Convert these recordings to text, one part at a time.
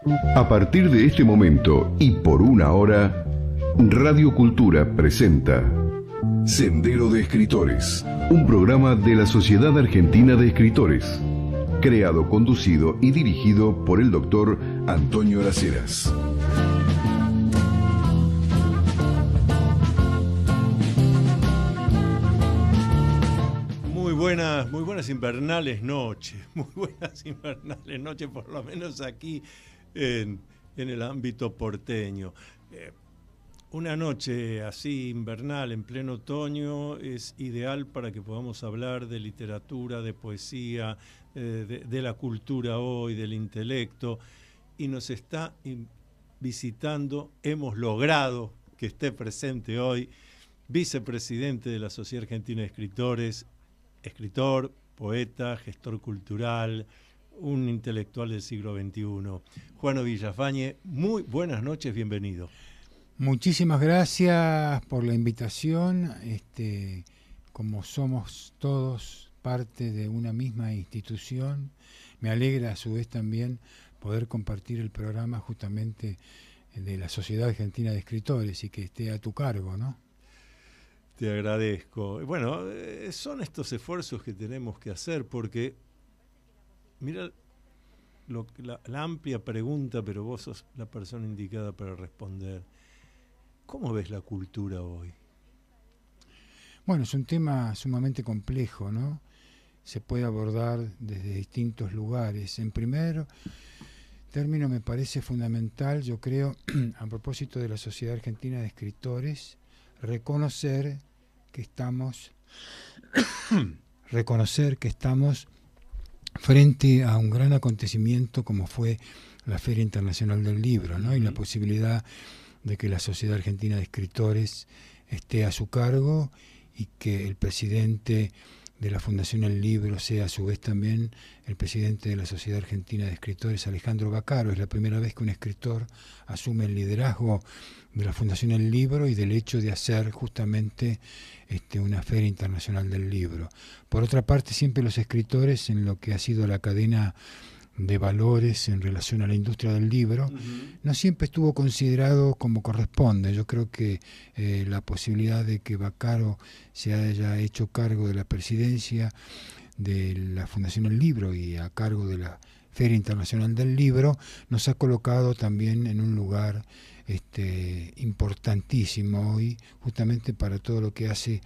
A partir de este momento y por una hora, Radio Cultura presenta Sendero de Escritores, un programa de la Sociedad Argentina de Escritores, creado, conducido y dirigido por el doctor Antonio Las Heras. Muy buenas invernales noches, por lo menos aquí en el ámbito porteño. Una noche así invernal en pleno otoño es ideal para que podamos hablar de literatura, de poesía, de la cultura hoy, del intelecto, y nos está visitando, hemos logrado que esté presente hoy, vicepresidente de la Sociedad Argentina de Escritores, escritor, poeta, gestor cultural, un intelectual del siglo XXI. Juan Villafañe, muy buenas noches, bienvenido. Muchísimas gracias por la invitación. Como somos todos parte de una misma institución, me alegra a su vez también poder compartir el programa justamente de la Sociedad Argentina de Escritores y que esté a tu cargo, ¿no? Te agradezco. Bueno, son estos esfuerzos que tenemos que hacer porque, mira la amplia pregunta, pero vos sos la persona indicada para responder. ¿Cómo ves la cultura hoy? Bueno, es un tema sumamente complejo, ¿no? Se puede abordar desde distintos lugares. En primer término, me parece fundamental, yo creo, a propósito de la Sociedad Argentina de Escritores, reconocer que estamos frente a un gran acontecimiento como fue la Feria Internacional del Libro, ¿no? Y la posibilidad de que la Sociedad Argentina de Escritores esté a su cargo y que el presidente de la Fundación El Libro sea a su vez también el presidente de la Sociedad Argentina de Escritores, Alejandro Baccaro. Es la primera vez que un escritor asume el liderazgo de la Fundación El Libro y del hecho de hacer justamente una Feria Internacional del Libro. Por otra parte, siempre los escritores, en lo que ha sido la cadena de valores en relación a la industria del libro, no siempre estuvo considerado como corresponde. Yo creo que la posibilidad de que Baccaro se haya hecho cargo de la presidencia de la Fundación El Libro y a cargo de la Feria Internacional del Libro nos ha colocado también en un lugar importantísimo hoy, justamente para todo lo que hace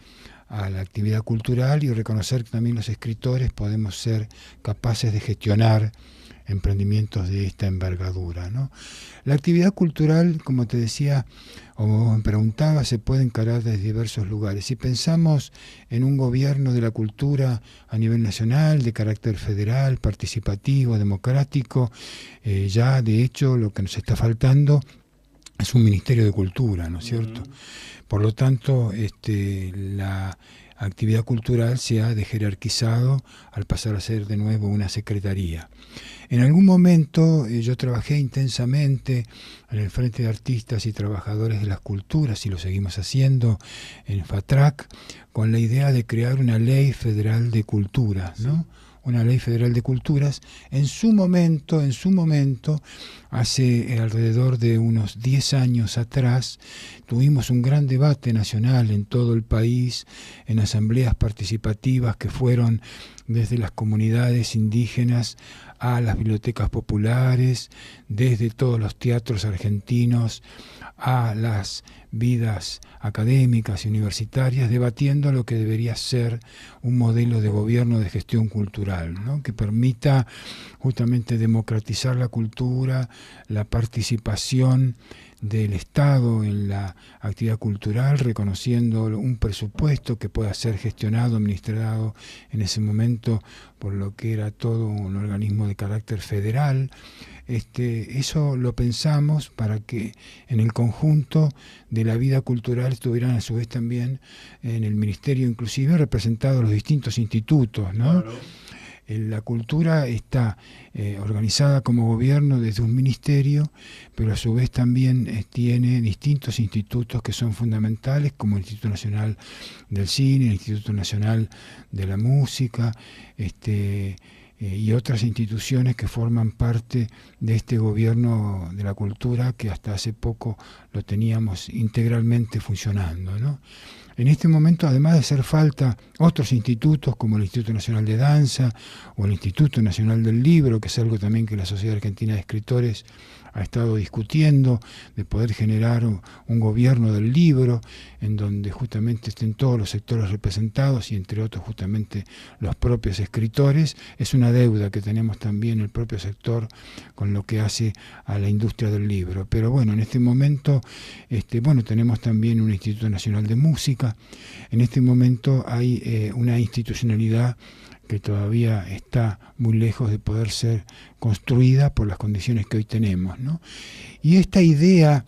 a la actividad cultural, y reconocer que también los escritores podemos ser capaces de gestionar emprendimientos de esta envergadura, ¿no? La actividad cultural, como te decía o me preguntaba, se puede encarar desde diversos lugares. Si pensamos en un gobierno de la cultura a nivel nacional, de carácter federal, participativo, democrático, ya de hecho lo que nos está faltando es un Ministerio de Cultura, ¿no es cierto? Por lo tanto, la actividad cultural se ha dejerarquizado al pasar a ser de nuevo una secretaría. En algún momento yo trabajé intensamente en el Frente de Artistas y Trabajadores de las Culturas, y lo seguimos haciendo en FATRAC, con la idea de crear una ley federal de cultura, ¿no? Una ley federal de culturas. En su momento, hace alrededor de unos 10 años atrás, tuvimos un gran debate nacional en todo el país, en asambleas participativas que fueron desde las comunidades indígenas a las bibliotecas populares, desde todos los teatros argentinos a las vidas académicas y universitarias, debatiendo lo que debería ser un modelo de gobierno de gestión cultural, ¿no? Que permita justamente democratizar la cultura, la participación del Estado en la actividad cultural, reconociendo un presupuesto que pueda ser gestionado, administrado en ese momento por lo que era todo un organismo de carácter federal. Eso lo pensamos para que en el conjunto de la vida cultural estuvieran a su vez también en el ministerio inclusive representados los distintos institutos, ¿no? Claro. La cultura está organizada como gobierno desde un ministerio, pero a su vez también tiene distintos institutos que son fundamentales, como el Instituto Nacional del Cine, el Instituto Nacional de la Música, y otras instituciones que forman parte de este gobierno de la cultura que hasta hace poco lo teníamos integralmente funcionando, ¿no? En este momento, además de hacer falta otros institutos como el Instituto Nacional de Danza o el Instituto Nacional del Libro, que es algo también que la Sociedad Argentina de Escritores ha estado discutiendo, de poder generar un gobierno del libro en donde justamente estén todos los sectores representados y entre otros justamente los propios escritores. Es una deuda que tenemos también el propio sector con lo que hace a la industria del libro. Pero bueno, en este momento tenemos también un Instituto Nacional de Música. En este momento hay una institucionalidad que todavía está muy lejos de poder ser construida por las condiciones que hoy tenemos, ¿no? Y esta idea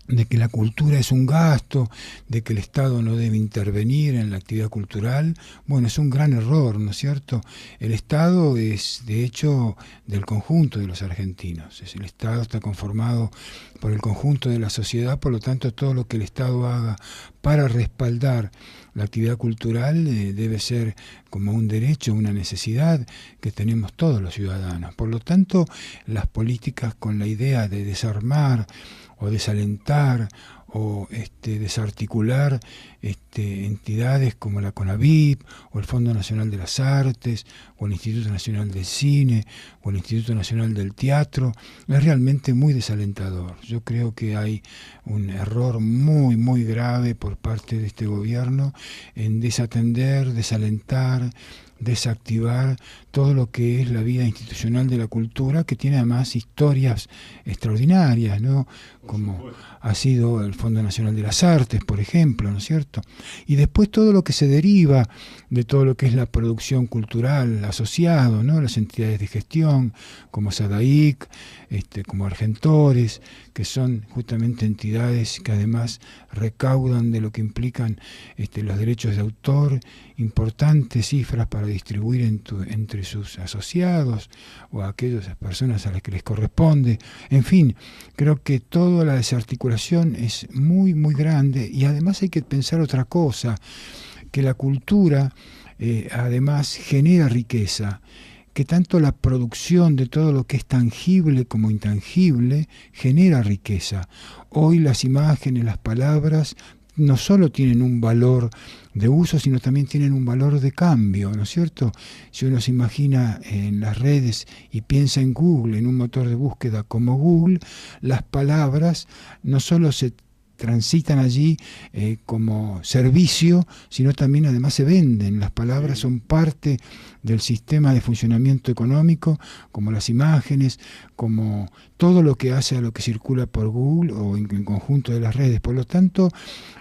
de que la cultura es un gasto, de que el Estado no debe intervenir en la actividad cultural, bueno, es un gran error, ¿no es cierto? El Estado es, de hecho, del conjunto de los argentinos. El Estado está conformado por el conjunto de la sociedad, por lo tanto, todo lo que el Estado haga para respaldar la actividad cultural debe ser como un derecho, una necesidad que tenemos todos los ciudadanos. Por lo tanto, las políticas con la idea de desarmar o desalentar o desarticular entidades como la CONAVIP o el Fondo Nacional de las Artes o el Instituto Nacional del Cine o el Instituto Nacional del Teatro es realmente muy desalentador. Yo creo que hay un error muy, muy grave por parte de este gobierno en desatender, desalentar, desactivar todo lo que es la vida institucional de la cultura, que tiene además historias extraordinarias, ¿no? Como ha sido el Fondo Nacional de las Artes, por ejemplo, ¿no es cierto? Y después todo lo que se deriva de todo lo que es la producción cultural asociado, ¿no? Las entidades de gestión, como SADAIC, como Argentores, que son justamente entidades que además recaudan de lo que implican los derechos de autor, importantes cifras para distribuir entre sus asociados o a aquellas personas a las que les corresponde. En fin, creo que toda la desarticulación es muy, muy grande y además hay que pensar otra cosa, que la cultura además genera riqueza, que tanto la producción de todo lo que es tangible como intangible genera riqueza. Hoy las imágenes, las palabras, no solo tienen un valor de uso, sino también tienen un valor de cambio, ¿no es cierto? Si uno se imagina en las redes y piensa en Google, en un motor de búsqueda como Google, las palabras no solo se transitan allí como servicio, sino también además se venden. Las palabras son parte del sistema de funcionamiento económico, como las imágenes, como todo lo que hace a lo que circula por Google o en conjunto de las redes. Por lo tanto,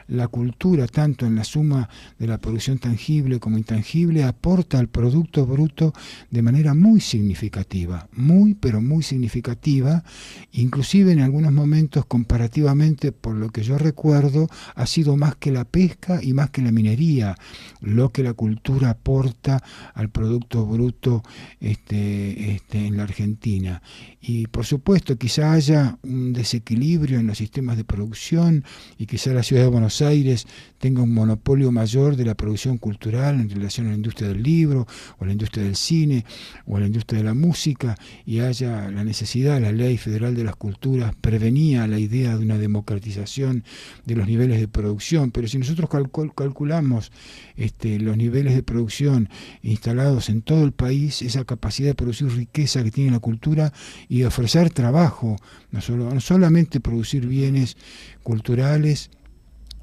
la cultura, tanto en la suma de la producción tangible como intangible, aporta al Producto Bruto de manera muy significativa, muy, pero muy significativa, inclusive en algunos momentos comparativamente, por lo que yo recuerdo, ha sido más que la pesca y más que la minería, lo que la cultura aporta al Producto Bruto en la Argentina. Y por supuesto, quizá haya un desequilibrio en los sistemas de producción y quizá la ciudad de Buenos Aires tenga un monopolio mayor de la producción cultural en relación a la industria del libro o a la industria del cine o a la industria de la música, y haya la necesidad, la Ley Federal de las Culturas prevenía la idea de una democratización de los niveles de producción. Pero si nosotros calculamos los niveles de producción instalados en todo el país, esa capacidad de producir riqueza que tiene la cultura y de ofrecer trabajo, no solamente producir bienes culturales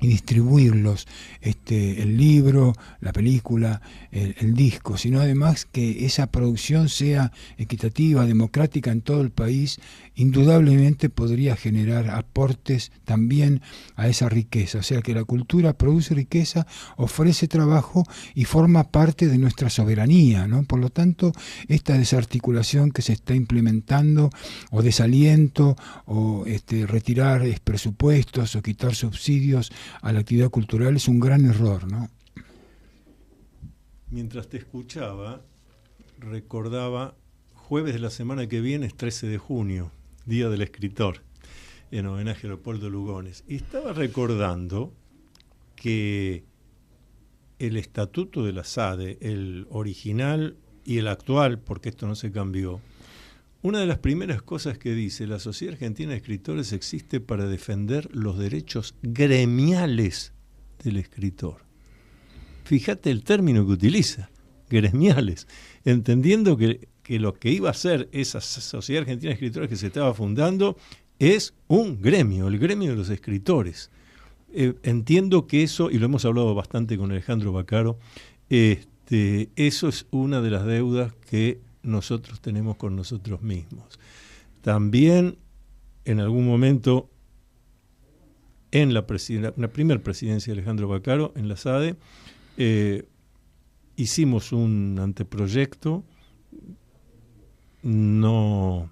y distribuirlos, el libro, la película, el disco, sino además que esa producción sea equitativa, democrática en todo el país, indudablemente podría generar aportes también a esa riqueza. O sea que la cultura produce riqueza, ofrece trabajo y forma parte de nuestra soberanía, ¿no? Por lo tanto, esta desarticulación que se está implementando, o desaliento, o retirar presupuestos o quitar subsidios a la actividad cultural, es un gran error, ¿no? Mientras te escuchaba, recordaba, jueves de la semana que viene es 13 de junio, Día del Escritor, en homenaje a Leopoldo Lugones. Y estaba recordando que el estatuto de la SADE, el original y el actual, porque esto no se cambió, una de las primeras cosas que dice: la Sociedad Argentina de Escritores existe para defender los derechos gremiales del escritor. Fíjate el término que utiliza, gremiales, entendiendo que lo que iba a ser esa Sociedad Argentina de Escritores que se estaba fundando es un gremio, el gremio de los escritores. Entiendo que eso, y lo hemos hablado bastante con Alejandro Baccaro, eso es una de las deudas que nosotros tenemos con nosotros mismos. También, en algún momento, en la primera presidencia de Alejandro Baccaro, en la SADE, hicimos un anteproyecto, no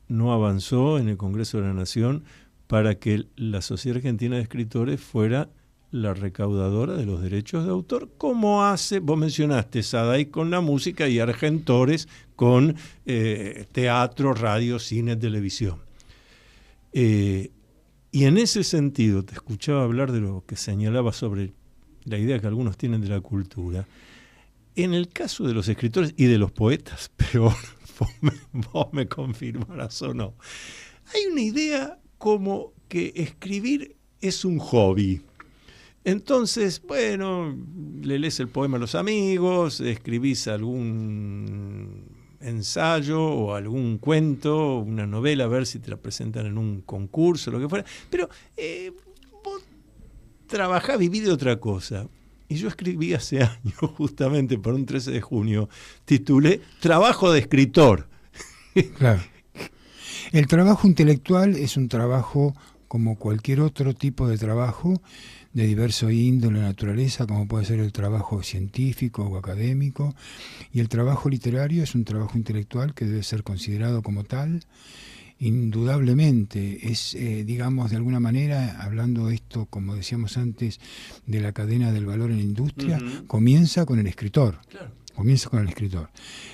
avanzó en el Congreso de la Nación, para que la Sociedad Argentina de Escritores fuera la recaudadora de los derechos de autor, como hace, vos mencionaste, SADAI con la música y Argentores con teatro, radio, cine, televisión. Y en ese sentido, te escuchaba hablar de lo que señalaba sobre la idea que algunos tienen de la cultura. En el caso de los escritores y de los poetas, pero vos me confirmarás o no, hay una idea como que escribir es un hobby. Entonces, bueno, le lees el poema a los amigos, escribís algún ensayo o algún cuento, una novela, a ver si te la presentan en un concurso, lo que fuera. Pero vos trabajás, vivís de otra cosa. Y yo escribí hace años, justamente por un 13 de junio, titulé Trabajo de escritor. Claro. El trabajo intelectual es un trabajo como cualquier otro tipo de trabajo, de diverso índole, naturaleza, como puede ser el trabajo científico o académico, y el trabajo literario es un trabajo intelectual que debe ser considerado como tal. Indudablemente es, digamos, de alguna manera, hablando esto, como decíamos antes, de la cadena del valor en la industria, comienza con el escritor. Claro. Comienza con el escritor.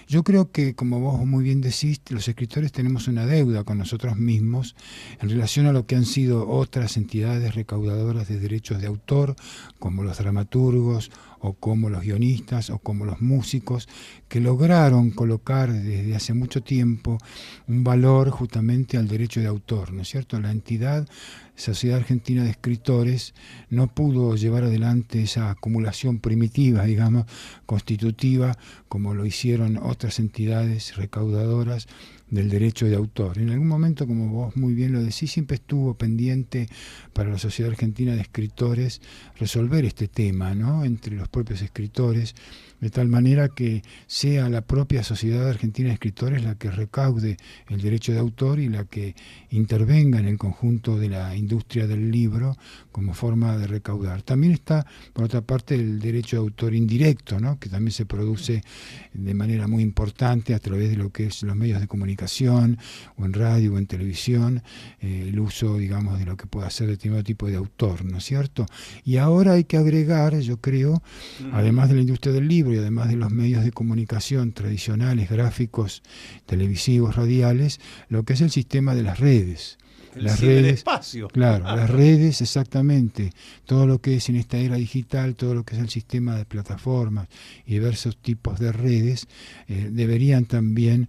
Yo creo que, como vos muy bien decís, los escritores tenemos una deuda con nosotros mismos en relación a lo que han sido otras entidades recaudadoras de derechos de autor, como los dramaturgos, o como los guionistas, o como los músicos, que lograron colocar desde hace mucho tiempo un valor justamente al derecho de autor, ¿no es cierto? La entidad Sociedad Argentina de Escritores no pudo llevar adelante esa acumulación primitiva, digamos, constitutiva, como lo hicieron otras entidades recaudadoras del derecho de autor. En algún momento, como vos muy bien lo decís, siempre estuvo pendiente para la Sociedad Argentina de Escritores resolver este tema, ¿no?, entre los propios escritores, de tal manera que sea la propia Sociedad Argentina de Escritores la que recaude el derecho de autor y la que intervenga en el conjunto de la industria del libro como forma de recaudar. También está, por otra parte, el derecho de autor indirecto, ¿no?, que también se produce de manera muy importante a través de lo que es los medios de comunicación, o en radio o en televisión, el uso, digamos, de lo que pueda ser determinado tipo de autor, ¿no es cierto? Y ahora hay que agregar, yo creo, además de la industria del libro y además de los medios de comunicación tradicionales, gráficos, televisivos, radiales, lo que es el sistema de las redes. Las redes, espacio. Claro, las redes, exactamente. Todo lo que es en esta era digital, todo lo que es el sistema de plataformas y diversos tipos de redes, deberían también,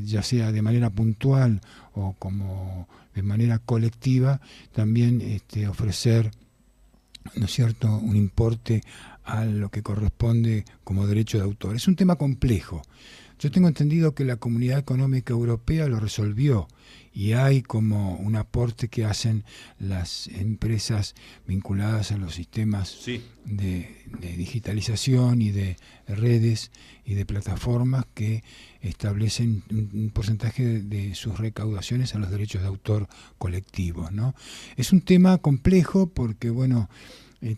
ya sea de manera puntual o como de manera colectiva, también ofrecer, ¿no es cierto?, un importe a lo que corresponde como derecho de autor. Es un tema complejo. Yo tengo entendido que la Comunidad Económica Europea lo resolvió y hay como un aporte que hacen las empresas vinculadas a los sistemas de digitalización y de redes y de plataformas que establecen un porcentaje de sus recaudaciones a los derechos de autor colectivos, ¿no? Es un tema complejo porque, bueno,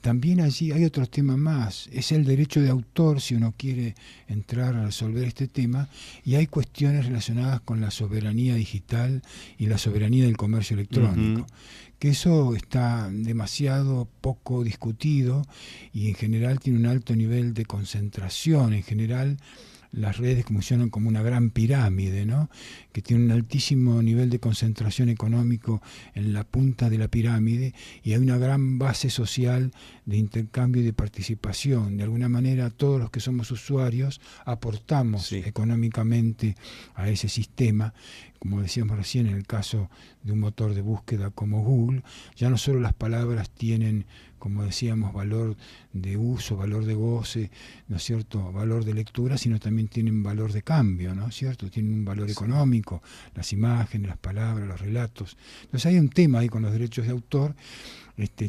también allí hay otros temas más. Es el derecho de autor, si uno quiere entrar a resolver este tema, y hay cuestiones relacionadas con la soberanía digital y la soberanía del comercio electrónico. Que eso está demasiado poco discutido y en general tiene un alto nivel de concentración. En general, las redes funcionan como una gran pirámide, ¿no? Que tiene un altísimo nivel de concentración económico en la punta de la pirámide, y hay una gran base social de intercambio y de participación. De alguna manera, todos los que somos usuarios aportamos económicamente a ese sistema. Como decíamos recién, en el caso de un motor de búsqueda como Google, ya no solo las palabras tienen, como decíamos, valor de uso, valor de goce, ¿no es cierto?, valor de lectura, sino también tienen valor de cambio, ¿no es cierto?, tienen un valor económico, las imágenes, las palabras, los relatos. Entonces hay un tema ahí con los derechos de autor,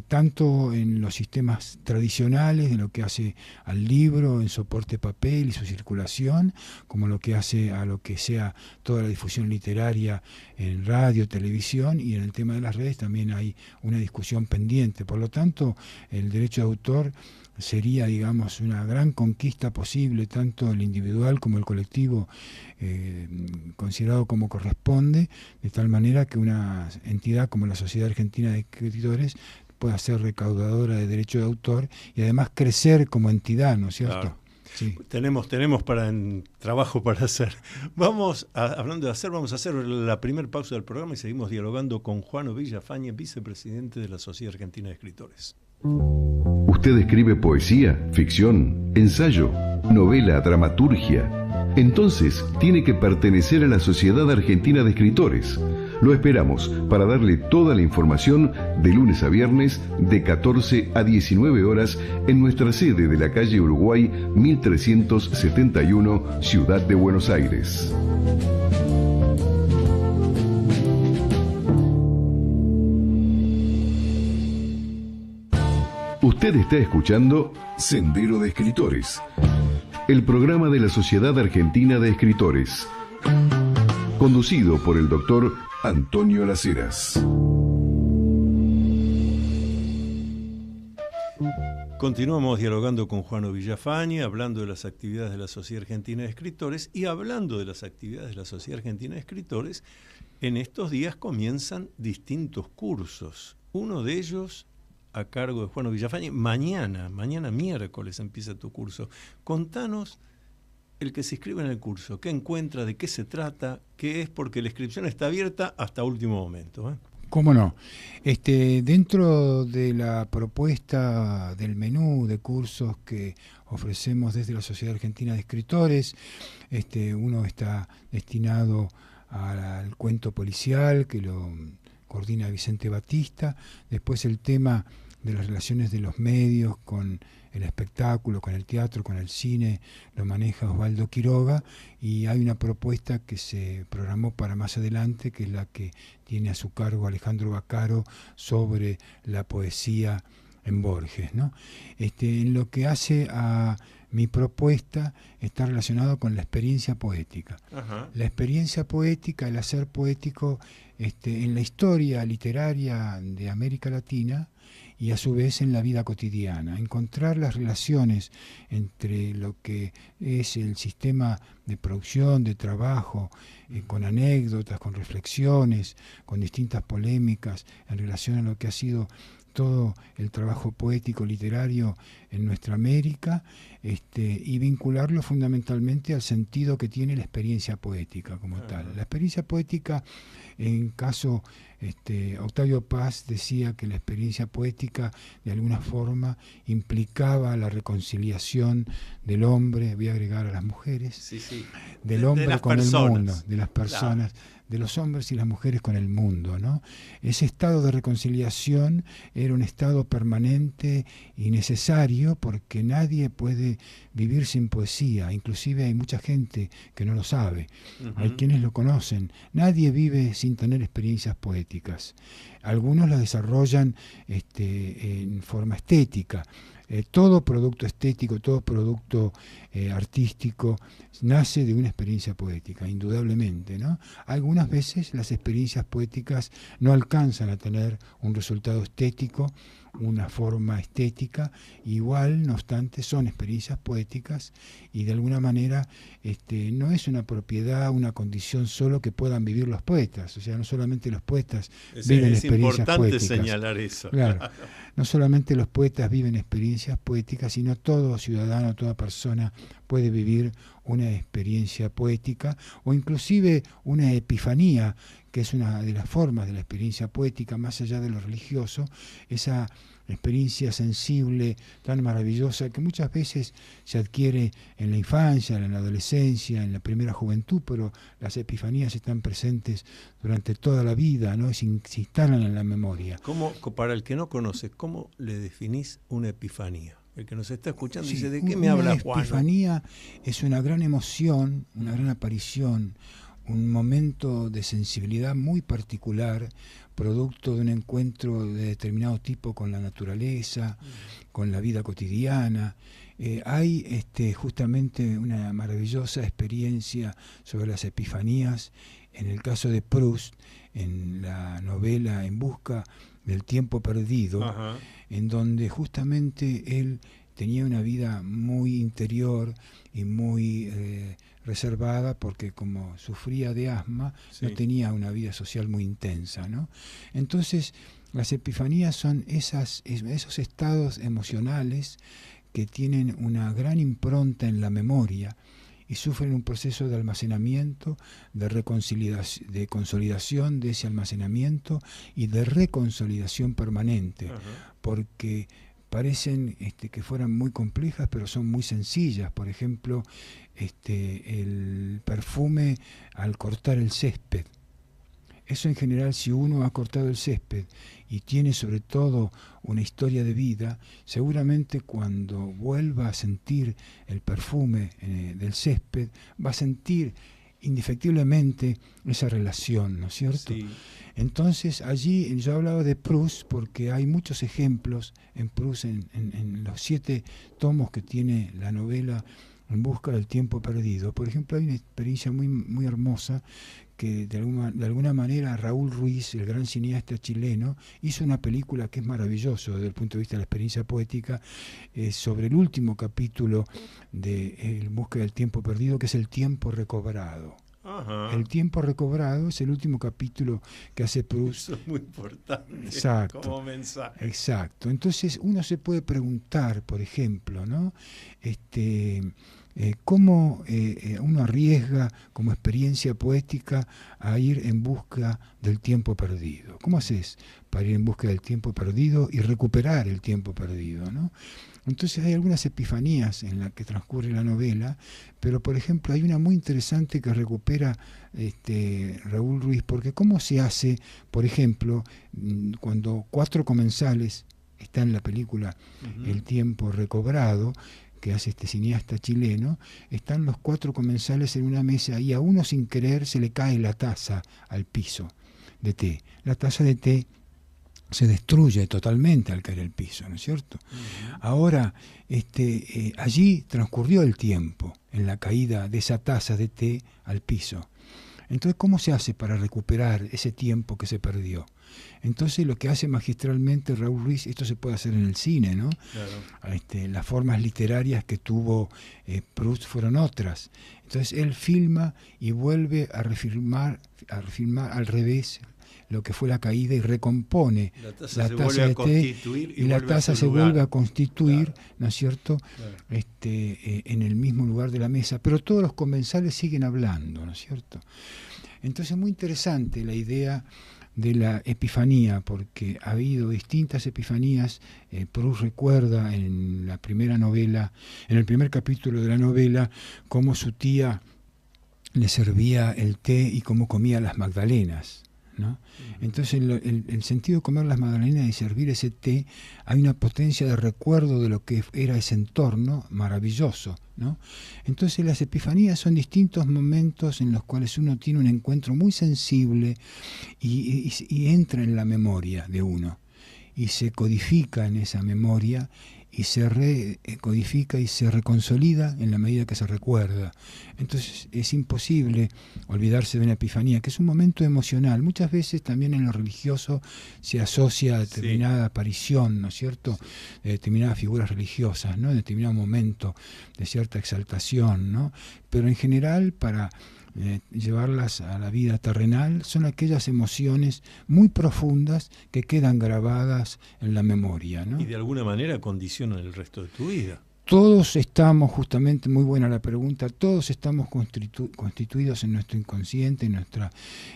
tanto en los sistemas tradicionales, de lo que hace al libro en soporte papel y su circulación, como lo que hace a lo que sea toda la difusión literaria en radio, televisión, y en el tema de las redes también hay una discusión pendiente. Por lo tanto, el derecho de autor sería, digamos, una gran conquista posible, tanto el individual como el colectivo, considerado como corresponde, de tal manera que una entidad como la Sociedad Argentina de Escritores pueda ser recaudadora de derecho de autor y además crecer como entidad, ¿no es cierto? Claro. Sí. Tenemos trabajo para hacer. Hablando de hacer, vamos a hacer la primera pausa del programa y seguimos dialogando con Juan Villafañe, vicepresidente de la Sociedad Argentina de Escritores. ¿Usted escribe poesía, ficción, ensayo, novela, dramaturgia? Entonces tiene que pertenecer a la Sociedad Argentina de Escritores. Lo esperamos para darle toda la información de lunes a viernes de 14 a 19 horas en nuestra sede de la calle Uruguay 1371, Ciudad de Buenos Aires. Usted está escuchando Sendero de Escritores, el programa de la Sociedad Argentina de Escritores, conducido por el doctor Antonio Las Heras. Continuamos dialogando con Juan Villafañe, hablando de las actividades de la Sociedad Argentina de Escritores, y hablando de las actividades de la Sociedad Argentina de Escritores, en estos días comienzan distintos cursos. Uno de ellos a cargo de Juan Villafañe. Mañana miércoles empieza tu curso. Contanos el que se inscribe en el curso, qué encuentra, de qué se trata, qué es, porque la inscripción está abierta hasta último momento, ¿eh? ¿Cómo no? Dentro de la propuesta del menú de cursos que ofrecemos desde la Sociedad Argentina de Escritores, uno está destinado al cuento policial, que lo coordina Vicente Batista. Después el tema de las relaciones de los medios con el espectáculo, con el teatro, con el cine, lo maneja Osvaldo Quiroga, y hay una propuesta que se programó para más adelante, que es la que tiene a su cargo Alejandro Baccaro, sobre la poesía en Borges, ¿no? En lo que hace a mi propuesta está relacionado con la experiencia poética. Ajá. La experiencia poética, el hacer poético en la historia literaria de América Latina, y a su vez en la vida cotidiana, encontrar las relaciones entre lo que es el sistema de producción, de trabajo, con anécdotas, con reflexiones, con distintas polémicas en relación a lo que ha sido todo el trabajo poético literario en nuestra América, y vincularlo fundamentalmente al sentido que tiene la experiencia poética como tal. La experiencia poética, en caso Octavio Paz decía que la experiencia poética de alguna forma implicaba la reconciliación del hombre, voy a agregar a las mujeres, del hombre con el mundo, de las personas, de los hombres y las mujeres con el mundo, ¿no? Ese estado de reconciliación era un estado permanente y necesario, porque nadie puede vivir sin poesía. Inclusive hay mucha gente que no lo sabe. Uh-huh. Hay quienes lo conocen. Nadie vive sin tener experiencias poéticas. Algunos las desarrollan en forma estética. Todo producto estético, todo producto artístico nace de una experiencia poética, indudablemente, ¿no? Algunas veces las experiencias poéticas no alcanzan a tener un resultado estético, una forma estética, igual, no obstante, son experiencias poéticas, y de alguna manera no es una propiedad, una condición solo que puedan vivir los poetas. O sea, no solamente los poetas viven experiencias poéticas. Es importante señalar eso. Claro, no solamente los poetas viven experiencias poéticas, sino todo ciudadano, toda persona puede vivir una experiencia poética o inclusive una epifanía, que es una de las formas de la experiencia poética, más allá de lo religioso, esa experiencia sensible tan maravillosa que muchas veces se adquiere en la infancia, en la adolescencia, en la primera juventud, pero las epifanías están presentes durante toda la vida, ¿no? Se instalan en la memoria. ¿Cómo, para el que no conoce, cómo le definís una epifanía? El que nos está escuchando dice, ¿de qué me habla Juan? Una epifanía es una gran emoción, una gran aparición, un momento de sensibilidad muy particular, producto de un encuentro de determinado tipo con la naturaleza, con la vida cotidiana. Hay justamente una maravillosa experiencia sobre las epifanías, en el caso de Proust, en la novela En busca del tiempo perdido, ajá, en donde justamente él tenía una vida muy interior y muy reservada, porque como sufría de asma, sí, no tenía una vida social muy intensa, ¿no? Entonces, las epifanías son esos estados emocionales que tienen una gran impronta en la memoria y sufren un proceso de almacenamiento, de consolidación de ese almacenamiento y de reconsolidación permanente, ajá, porque parecen que fueran muy complejas, pero son muy sencillas. Por ejemplo, el perfume al cortar el césped. Eso en general, si uno ha cortado el césped y tiene sobre todo una historia de vida, seguramente cuando vuelva a sentir el perfume del césped, va a sentir indefectiblemente esa relación, ¿no es cierto? Sí. Entonces allí yo hablaba de Proust porque hay muchos ejemplos en Proust, en los 7 tomos que tiene la novela En busca del tiempo perdido. Por ejemplo, hay una experiencia muy, muy hermosa que de alguna manera Raúl Ruiz, el gran cineasta chileno, hizo una película que es maravillosa desde el punto de vista de la experiencia poética, sobre el último capítulo de En busca del tiempo perdido, que es el tiempo recobrado. Ajá. El tiempo recobrado es el último capítulo que hace Proust. Eso es muy importante. Exacto. Como mensaje. Exacto. Entonces uno se puede preguntar, por ejemplo, ¿no? ¿Cómo uno arriesga como experiencia poética a ir en busca del tiempo perdido? ¿Cómo haces para ir en busca del tiempo perdido y recuperar el tiempo perdido, ¿no? Entonces hay algunas epifanías en las que transcurre la novela, pero por ejemplo hay una muy interesante que recupera Raúl Ruiz, porque ¿cómo se hace, por ejemplo, cuando 4 comensales, está en la película El tiempo recobrado, que hace este cineasta chileno, están los 4 comensales en una mesa y a uno sin querer se le cae la taza al piso de té. La taza de té se destruye totalmente al caer al piso, ¿no es cierto? Uh-huh. Ahora, allí transcurrió el tiempo en la caída de esa taza de té al piso. Entonces, ¿cómo se hace para recuperar ese tiempo que se perdió? Entonces, lo que hace magistralmente Raúl Ruiz, esto se puede hacer en el cine, ¿no? Claro. Las formas literarias que tuvo Proust fueron otras. Entonces, él filma y vuelve a refilmar al revés lo que fue la caída y recompone la taza de té y la taza se vuelve a constituir, claro, ¿no es cierto? Claro. En el mismo lugar de la mesa, pero todos los comensales siguen hablando, ¿no es cierto? Entonces es muy interesante la idea de la epifanía, porque ha habido distintas epifanías. Proust recuerda en la primera novela, en el primer capítulo de la novela, cómo su tía le servía el té y cómo comía las magdalenas, ¿no? Entonces el sentido de comer las magdalenas y servir ese té, hay una potencia de recuerdo de lo que era ese entorno maravilloso, ¿no? Entonces las epifanías son distintos momentos en los cuales uno tiene un encuentro muy sensible y entra en la memoria de uno y se codifica en esa memoria y se recodifica y se reconsolida en la medida que se recuerda. Entonces es imposible olvidarse de una epifanía, que es un momento emocional. Muchas veces también en lo religioso se asocia a determinada aparición, ¿no es cierto?, de determinadas figuras religiosas, ¿no?, de determinado momento de cierta exaltación, ¿no? Pero en general, para llevarlas a la vida terrenal, son aquellas emociones muy profundas que quedan grabadas en la memoria, ¿no? Y de alguna manera condicionan el resto de tu vida. todos estamos, justamente, muy buena la pregunta, todos estamos constituidos en nuestro inconsciente, en nuestra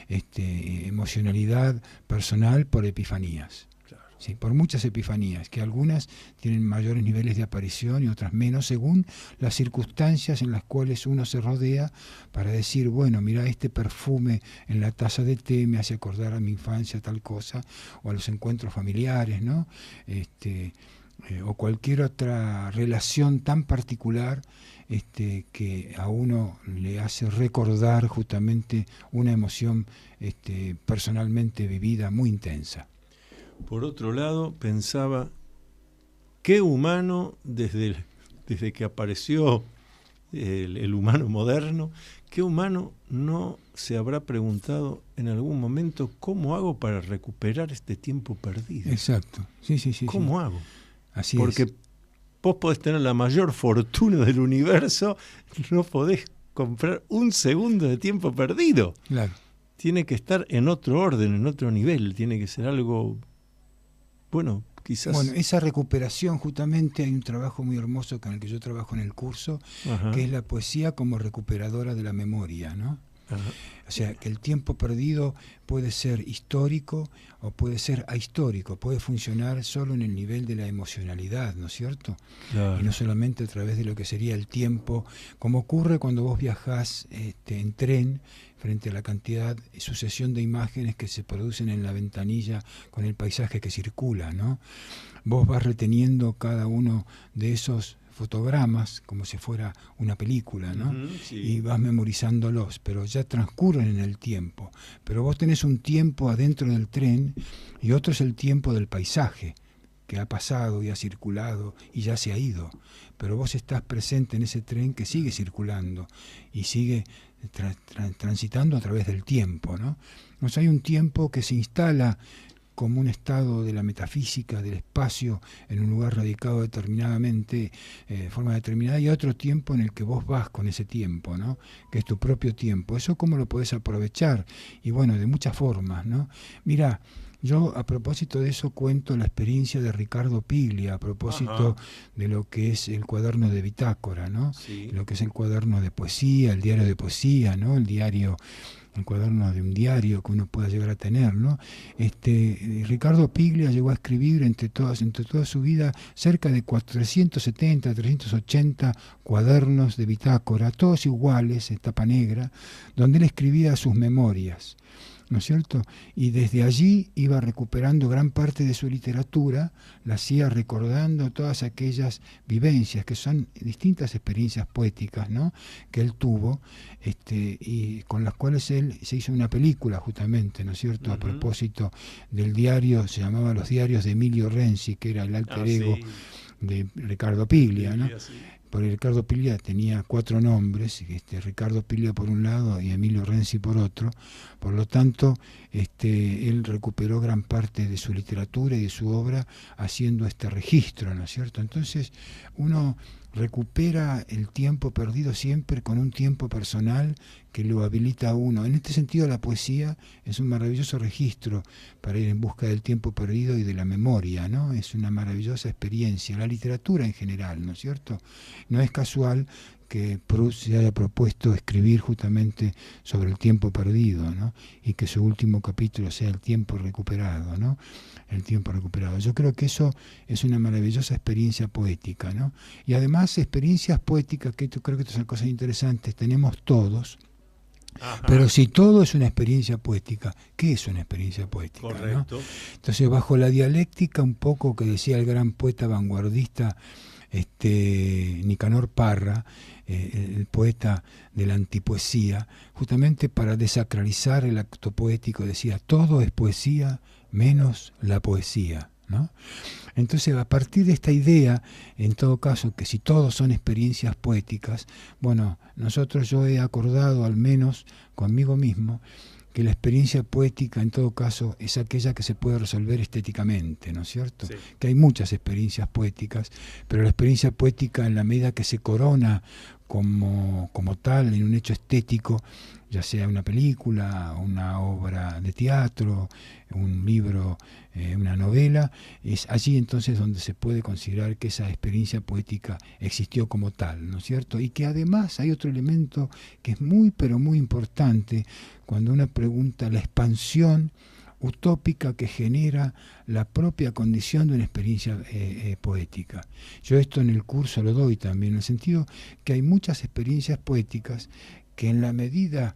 emocionalidad personal por epifanías. Claro. Sí, por muchas epifanías, que algunas tienen mayores niveles de aparición y otras menos, según las circunstancias en las cuales uno se rodea, para decir, bueno, mira, este perfume en la taza de té me hace acordar a mi infancia tal cosa, o a los encuentros familiares, ¿no? O cualquier otra relación tan particular que a uno le hace recordar justamente una emoción personalmente vivida muy intensa. Por otro lado, pensaba, ¿qué humano, desde que apareció el humano moderno, qué humano no se habrá preguntado en algún momento cómo hago para recuperar este tiempo perdido? Exacto, sí. ¿Cómo hago? Así Porque es. vos podés tener la mayor fortuna del universo, no podés comprar un segundo de tiempo perdido. Claro. Tiene que estar en otro orden, en otro nivel, tiene que ser algo, bueno, quizás... Bueno, esa recuperación, justamente hay un trabajo muy hermoso con el que yo trabajo en el curso, Ajá. que es la poesía como recuperadora de la memoria, ¿no? Ajá. O sea, que el tiempo perdido puede ser histórico o puede ser ahistórico, puede funcionar solo en el nivel de la emocionalidad, ¿no es cierto? Claro. Y no solamente a través de lo que sería el tiempo, como ocurre cuando vos viajás en tren, frente a la cantidad, sucesión de imágenes que se producen en la ventanilla con el paisaje que circula, ¿no? Vos vas reteniendo cada uno de esos fotogramas como si fuera una película, ¿no? Sí. Y vas memorizándolos, pero ya transcurren en el tiempo. Pero vos tenés un tiempo adentro del tren y otro es el tiempo del paisaje, que ha pasado y ha circulado y ya se ha ido. Pero vos estás presente en ese tren que sigue circulando y sigue transitando a través del tiempo, ¿no? O sea, hay un tiempo que se instala como un estado de la metafísica, del espacio, en un lugar radicado determinadamente, de forma determinada, y otro tiempo en el que vos vas con ese tiempo, ¿no? Que es tu propio tiempo. ¿Eso cómo lo podés aprovechar? Y bueno, de muchas formas, ¿no? Mirá, yo a propósito de eso cuento la experiencia de Ricardo Piglia, a propósito de lo que es el cuaderno de bitácora, ¿no? Sí. Lo que es el cuaderno de poesía, el diario de poesía, ¿no? El cuaderno de un diario que uno pueda llegar a tener, ¿no? Ricardo Piglia llegó a escribir entre toda su vida cerca de 470, 380 cuadernos de bitácora, todos iguales, en tapa negra, donde él escribía sus memorias, ¿no es cierto? Y desde allí iba recuperando gran parte de su literatura, la hacía recordando todas aquellas vivencias, que son distintas experiencias poéticas, ¿no? Que él tuvo, y con las cuales él se hizo una película justamente, ¿no es cierto? A propósito del diario, se llamaba Los Diarios de Emilio Renzi, que era el alter ego de Ricardo Piglia, ¿no? Sí. Porque Ricardo Piglia tenía 4 nombres, Ricardo Piglia por un lado y Emilio Renzi por otro. Por lo tanto, él recuperó gran parte de su literatura y de su obra haciendo este registro, ¿no es cierto? Entonces, uno recupera el tiempo perdido siempre con un tiempo personal que lo habilita a uno. En este sentido, la poesía es un maravilloso registro para ir en busca del tiempo perdido y de la memoria, ¿no? Es una maravillosa experiencia. La literatura en general, ¿no es cierto? No es casual que Proust se haya propuesto escribir justamente sobre el tiempo perdido, ¿no? Y que su último capítulo sea el tiempo recuperado, ¿no? El tiempo recuperado. Yo creo que eso es una maravillosa experiencia poética, ¿no? Y además experiencias poéticas, que creo que estas son cosas interesantes, tenemos todos. Ajá. Pero si todo es una experiencia poética, ¿qué es una experiencia poética? Correcto. ¿No? Entonces, bajo la dialéctica un poco que decía el gran poeta vanguardista Nicanor Parra, el poeta de la antipoesía, justamente para desacralizar el acto poético, decía, todo es poesía menos la poesía, ¿no? Entonces, a partir de esta idea, en todo caso, que si todos son experiencias poéticas, bueno, yo he acordado al menos conmigo mismo que la experiencia poética, en todo caso, es aquella que se puede resolver estéticamente, ¿no es cierto? Sí. Que hay muchas experiencias poéticas, pero la experiencia poética, en la medida que se corona como tal, en un hecho estético, ya sea una película, una obra de teatro, un libro, una novela. Es allí entonces donde se puede considerar que esa experiencia poética existió como tal, ¿no es cierto? Y que además hay otro elemento que es muy, pero muy importante cuando uno pregunta la expansión utópica que genera la propia condición de una experiencia poética. Yo esto en el curso lo doy también, en el sentido que hay muchas experiencias poéticas que en la medida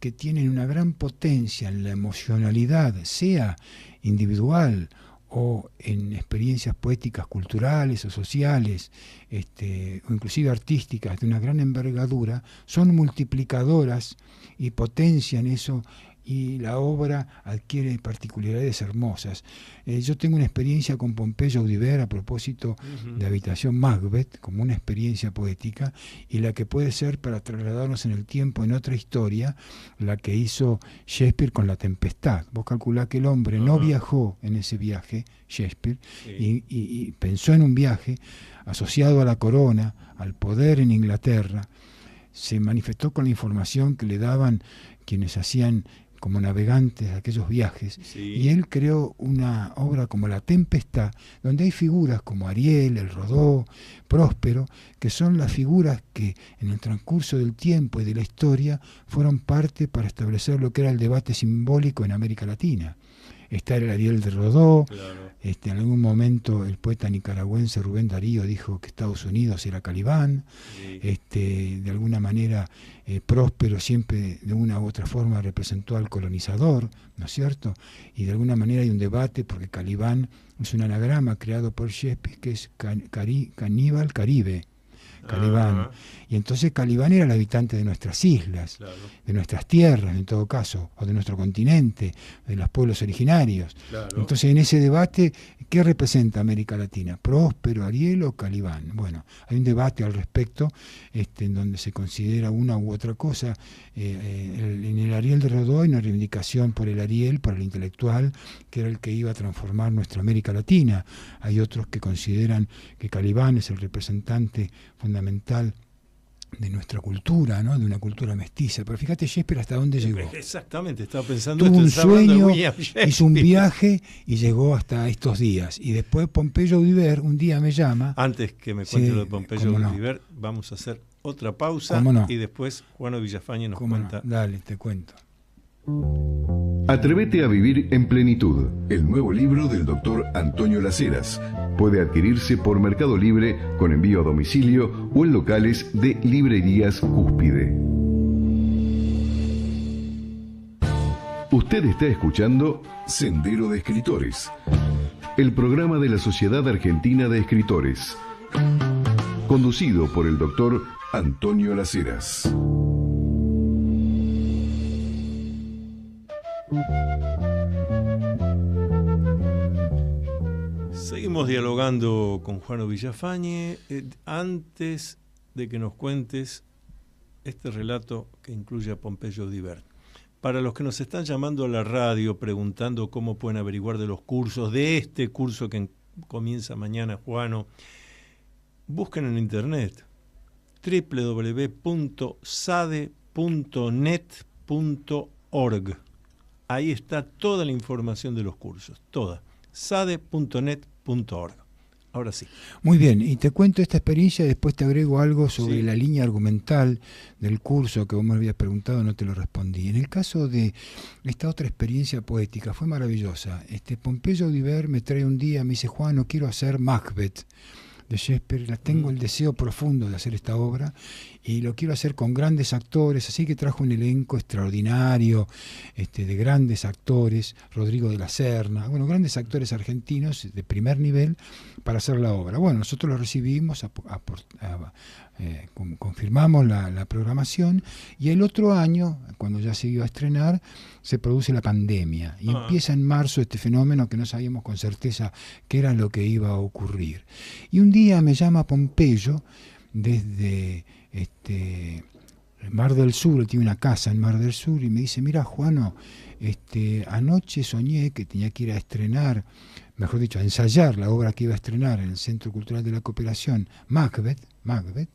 que tienen una gran potencia en la emocionalidad, sea individual o en experiencias poéticas culturales o sociales, o inclusive artísticas de una gran envergadura, son multiplicadoras y potencian eso, y la obra adquiere particularidades hermosas. Yo tengo una experiencia con Pompeyo Audibert a propósito de Habitación Macbeth, como una experiencia poética, y la que puede ser, para trasladarnos en el tiempo en otra historia, la que hizo Shakespeare con La Tempestad. Vos calculá que el hombre no viajó en ese viaje, Shakespeare, y pensó en un viaje asociado a la corona, al poder en Inglaterra. Se manifestó con la información que le daban quienes hacían como navegantes de aquellos viajes, y él creó una obra como La Tempestad, donde hay figuras como Ariel, el Rodó, Próspero, que son las figuras que en el transcurso del tiempo y de la historia fueron parte para establecer lo que era el debate simbólico en América Latina. Está el Ariel de Rodó, en algún momento el poeta nicaragüense Rubén Darío dijo que Estados Unidos era Calibán, de alguna manera Próspero siempre de una u otra forma representó al colonizador, ¿no es cierto? Y de alguna manera hay un debate porque Calibán es un anagrama creado por Shakespeare que es caníbal Caribe. Calibán. Y entonces Calibán era el habitante de nuestras islas, de nuestras tierras en todo caso, o de nuestro continente, de los pueblos originarios. Entonces en ese debate, ¿qué representa América Latina? ¿Próspero, Ariel o Calibán? Bueno, hay un debate al respecto en donde se considera una u otra cosa. En el Ariel de Rodó hay una reivindicación por el Ariel, por el intelectual, que era el que iba a transformar nuestra América Latina. Hay otros que consideran que Calibán es el representante fundamental de nuestra cultura, ¿no? De una cultura mestiza. Pero fíjate Shakespeare hasta dónde llegó. Exactamente, estaba pensando. Tuvo un sueño, hizo un viaje y llegó hasta estos días. Y después Pompeyo Audibert un día me llama. Antes que me cuente lo de Pompeyo Audibert, vamos a hacer otra pausa y después Juano Villafañe nos cuenta. Dale, te cuento. Atrévete a vivir en plenitud, el nuevo libro del doctor Antonio Las Heras. Puede adquirirse por Mercado Libre con envío a domicilio o en locales de Librerías Cúspide. Usted está escuchando Sendero de Escritores, el programa de la Sociedad Argentina de Escritores, conducido por el doctor Antonio Las Heras. Seguimos dialogando con Juano Villafañe. Antes de que nos cuentes este relato que incluye a Pompeyo Audibert, para los que nos están llamando a la radio preguntando cómo pueden averiguar de los cursos, de este curso que comienza mañana, Juano, busquen en internet www.sade.net.org. Ahí está toda la información de los cursos, toda. sade.net.org. Ahora sí. Muy bien, y te cuento esta experiencia y después te agrego algo sobre la línea argumental del curso que vos me habías preguntado, no te lo respondí. En el caso de esta otra experiencia poética, fue maravillosa. Pompeyo Audibert me trae un día, me dice, Juan, no quiero hacer Macbeth de Shakespeare, tengo el deseo profundo de hacer esta obra y lo quiero hacer con grandes actores, así que trajo un elenco extraordinario de grandes actores, Rodrigo de la Serna, grandes actores argentinos de primer nivel para hacer la obra. Bueno, nosotros lo recibimos, confirmamos la programación y el otro año, cuando ya se iba a estrenar, se produce la pandemia y empieza en marzo este fenómeno que no sabíamos con certeza qué era lo que iba a ocurrir. Y un día me llama Pompeyo desde Mar del Sur, él tiene una casa en Mar del Sur, y me dice, mira Juano, anoche soñé que tenía que ir a estrenar, mejor dicho, a ensayar la obra que iba a estrenar en el Centro Cultural de la Cooperación, Macbeth, Macbeth,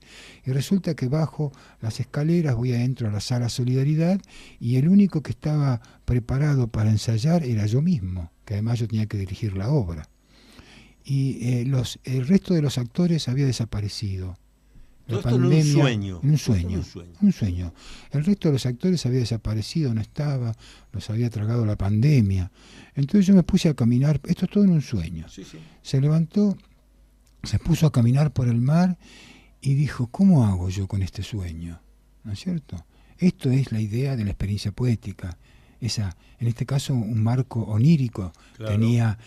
y resulta que bajo las escaleras, voy adentro a la sala Solidaridad, y el único que estaba preparado para ensayar era yo mismo, que además yo tenía que dirigir la obra. Y el resto de los actores había desaparecido. Todo esto en un sueño. En un sueño. El resto de los actores había desaparecido, no estaba, los había tragado la pandemia. Entonces yo me puse a caminar, esto es todo en un sueño. Sí, sí. Se levantó, se puso a caminar por el mar y dijo, ¿cómo hago yo con este sueño? ¿No es cierto? Esto es la idea de la experiencia poética. Esa, en este caso, un marco onírico, claro. Tenía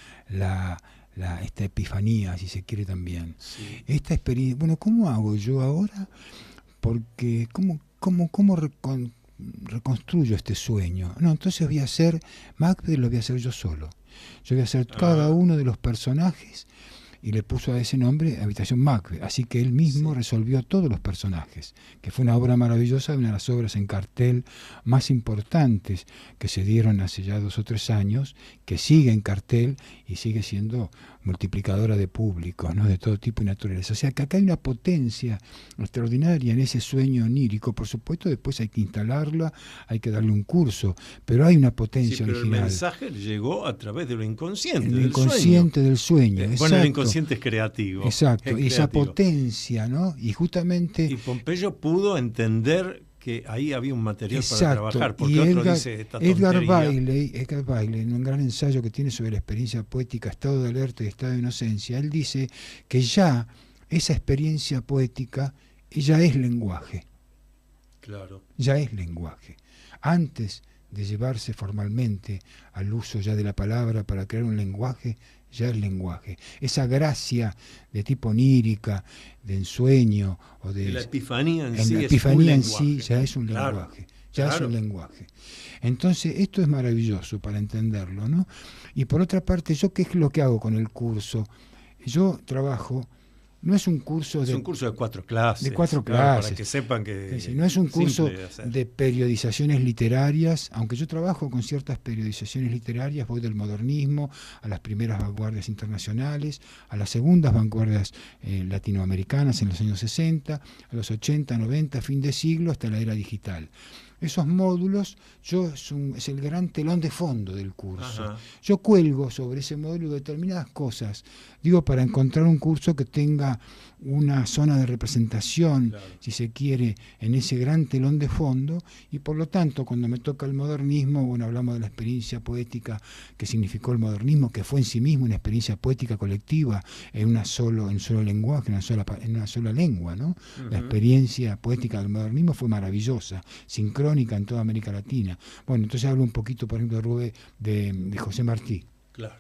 esta epifanía, si se quiere también. Sí. Esta experiencia, bueno, ¿cómo hago yo ahora? Porque, ¿cómo reconstruyo este sueño? No, entonces voy a hacer, Macbeth lo voy a hacer yo solo. Yo voy a hacer cada uno de los personajes, y le puso a ese nombre Habitación Macbeth. Así que él mismo resolvió todos los personajes, que fue una obra maravillosa, una de las obras en cartel más importantes que se dieron hace ya 2 o 3 años, que sigue en cartel y sigue siendo multiplicadora de públicos, ¿no? De todo tipo y naturaleza. O sea que acá hay una potencia extraordinaria en ese sueño onírico. Por supuesto, después hay que instalarla, hay que darle un curso, pero hay una potencia pero original. El mensaje llegó a través de lo inconsciente, el inconsciente del sueño. Bueno, el inconsciente es creativo. Exacto, es esa potencia, ¿no? Y justamente... Y Pompeyo pudo entender que ahí había un material para trabajar, porque otro dice esta tontería. Edgar Bailey, en un gran ensayo que tiene sobre la experiencia poética, estado de alerta y estado de inocencia, él dice que ya esa experiencia poética ya es lenguaje. Claro. Ya es lenguaje. Antes de llevarse formalmente al uso ya de la palabra para crear un lenguaje, ya es lenguaje. Esa gracia de tipo onírica, de ensueño o de la epifanía en sí, la epifanía en sí ya es un claro, lenguaje. Ya es un lenguaje. Entonces, esto es maravilloso para entenderlo, ¿no? Y por otra parte, ¿yo qué es lo que hago con el curso? Yo trabajo... No es un curso es un curso de 4 clases. De 4 clases. Para que sepan que no es un curso de periodizaciones literarias, aunque yo trabajo con ciertas periodizaciones literarias, voy del modernismo a las primeras vanguardias internacionales, a las segundas vanguardias latinoamericanas en los años 60, a los 80, 90, fin de siglo, hasta la era digital. Esos módulos es el gran telón de fondo del curso. Ajá. Yo cuelgo sobre ese módulo determinadas cosas, digo, para encontrar un curso que tenga una zona de representación, claro, si se quiere, en ese gran telón de fondo, y por lo tanto, cuando me toca el modernismo, bueno, hablamos de la experiencia poética que significó el modernismo, que fue en sí mismo una experiencia poética colectiva en un solo lenguaje, en una sola lengua, ¿no? Uh-huh. La experiencia poética del modernismo fue maravillosa, sincrónica en toda América Latina. Bueno, entonces hablo un poquito, por ejemplo, de José Martí. Claro.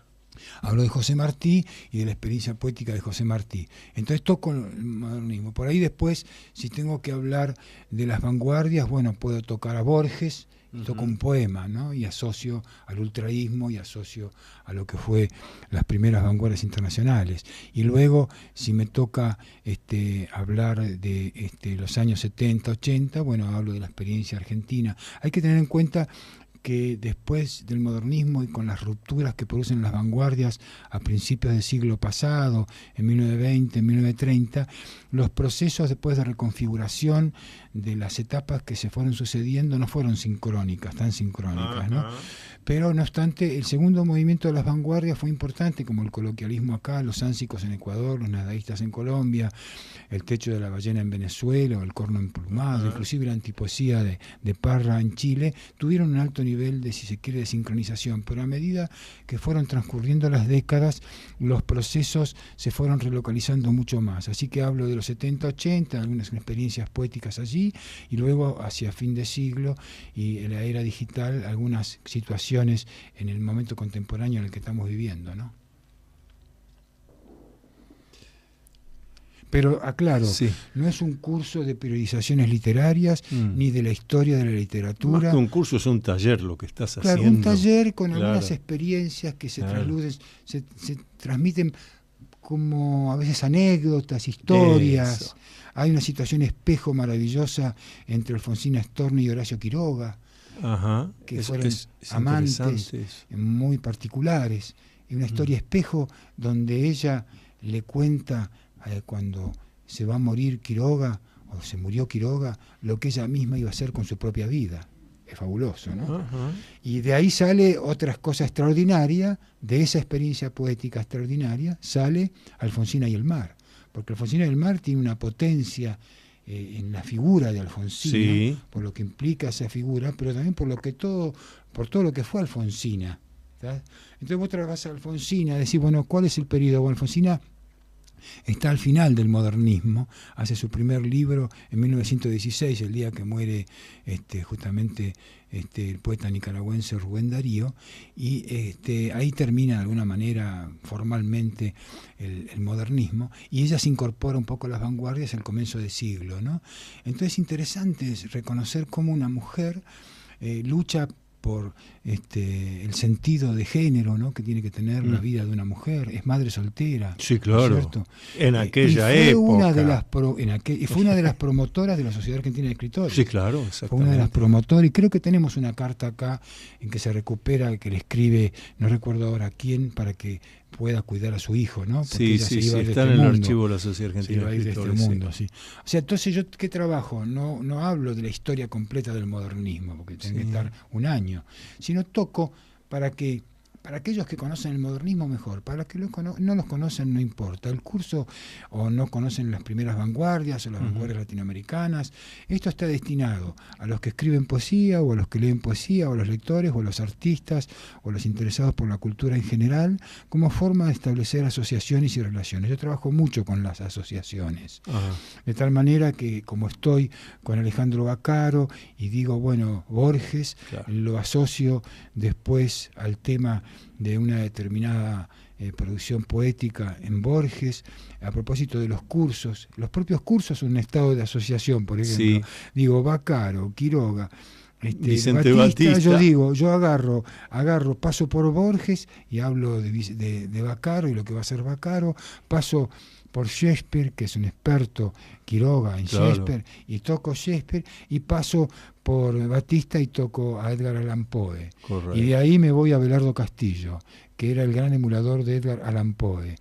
Hablo de José Martí y de la experiencia poética de José Martí. Entonces toco el modernismo. Por ahí después, si tengo que hablar de las vanguardias, bueno, puedo tocar a Borges, y toco un poema, ¿no? Y asocio al ultraísmo y asocio a lo que fue las primeras vanguardias internacionales. Y luego, si me toca hablar de los años 70, 80, bueno, hablo de la experiencia argentina. Hay que tener en cuenta que después del modernismo y con las rupturas que producen las vanguardias a principios del siglo pasado, en 1920, en 1930, los procesos después de reconfiguración de las etapas que se fueron sucediendo no fueron tan sincrónicas, ¿no? Pero no obstante, el segundo movimiento de las vanguardias fue importante, como el coloquialismo acá, los ánsicos en Ecuador, los nadaístas en Colombia, el techo de la ballena en Venezuela, o el corno emplumado, inclusive la antipoesía de Parra en Chile, tuvieron un alto nivel de, si se quiere, de sincronización, pero a medida que fueron transcurriendo las décadas, los procesos se fueron relocalizando mucho más. Así que hablo de los 70, 80, algunas experiencias poéticas allí, y luego hacia fin de siglo y en la era digital, algunas situaciones en el momento contemporáneo en el que estamos viviendo, ¿no? Pero aclaro, no es un curso de periodizaciones literarias ni de la historia de la literatura. Más que un curso, es un taller lo que estás haciendo. Claro, un taller con algunas experiencias que se trasluden, se transmiten como a veces anécdotas, historias. Eso. Hay una situación espejo maravillosa entre Alfonsina Storni y Horacio Quiroga. Ajá, que fueron amantes muy particulares, y una historia espejo donde ella le cuenta cuando se va a morir Quiroga, o se murió Quiroga, lo que ella misma iba a hacer con su propia vida. Es fabuloso, ¿no? Ajá. Y de ahí sale otra cosa extraordinaria, de esa experiencia poética extraordinaria, sale Alfonsina y el mar. Porque Alfonsina y el mar tiene una potencia en la figura de Alfonsina, Sí. por lo que implica esa figura, pero también por todo lo que fue Alfonsina. ¿Sabes? Entonces vos trabajás a Alfonsina, decís, bueno, ¿cuál es el periodo? Bueno, Alfonsina está al final del modernismo, hace su primer libro en 1916, el día que muere justamente el poeta nicaragüense Rubén Darío, y ahí termina de alguna manera formalmente el modernismo, y ella se incorpora un poco a las vanguardias al comienzo del siglo, ¿no? Entonces es interesante reconocer cómo una mujer lucha por el sentido de género, ¿no?, que tiene que tener la vida de una mujer. Es madre soltera. Sí, claro. ¿No es cierto? En aquella fue época. Fue una de las promotoras de la Sociedad Argentina de Escritores. Sí, claro, exactamente. Fue una de las promotoras, y creo que tenemos una carta acá en que se recupera, que le escribe, no recuerdo ahora quién, para que pueda cuidar a su hijo, ¿no? Porque Sí, ella sí, se iba sí, de está en este el mundo. archivo de la Sociedad Argentina Se iba a ir de este Escritores, mundo, sí. O sea, entonces yo, ¿qué trabajo? No hablo de la historia completa del modernismo, porque tiene que estar un año, sino toco para aquellos que conocen el modernismo mejor, para los que no los conocen no importa, el curso o no conocen las primeras vanguardias o las vanguardias latinoamericanas, esto está destinado a los que escriben poesía o a los que leen poesía o a los lectores o a los artistas o a los interesados por la cultura en general, como forma de establecer asociaciones y relaciones. Yo trabajo mucho con las asociaciones, de tal manera que como estoy con Alejandro Baccaro y digo, bueno, Borges, claro, lo asocio después al tema de una determinada producción poética en Borges, a propósito de los cursos. Los propios cursos son un estado de asociación, por ejemplo. Sí. Digo, Baccaro, Quiroga, Vicente Batista. Yo agarro, paso por Borges y hablo de Baccaro y lo que va a ser Baccaro, paso por Shakespeare, que es un experto, Quiroga en Shakespeare, y toco Shakespeare, y paso por Batista y toco a Edgar Allan Poe. Correcto. Y de ahí me voy a Abelardo Castillo, que era el gran emulador de Edgar Allan Poe.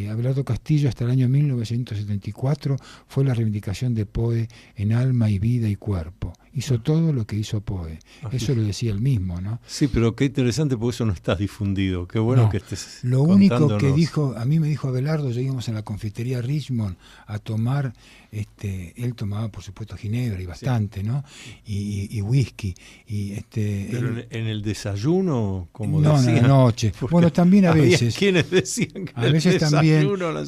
Abelardo Castillo hasta el año 1974 fue la reivindicación de Poe en alma y vida y cuerpo. Hizo todo lo que hizo Poe. Eso lo decía él mismo, ¿no? Sí, pero qué interesante porque eso no está difundido. Qué bueno que estés Lo único que dijo, a mí me dijo Abelardo, llegamos a la confitería Richmond a tomar, él tomaba por supuesto ginebra y bastante, sí, ¿no? Y whisky. Pero en el desayuno, como no, decían. No, en la noche. Bueno, también a veces. Quienes decían que a veces también.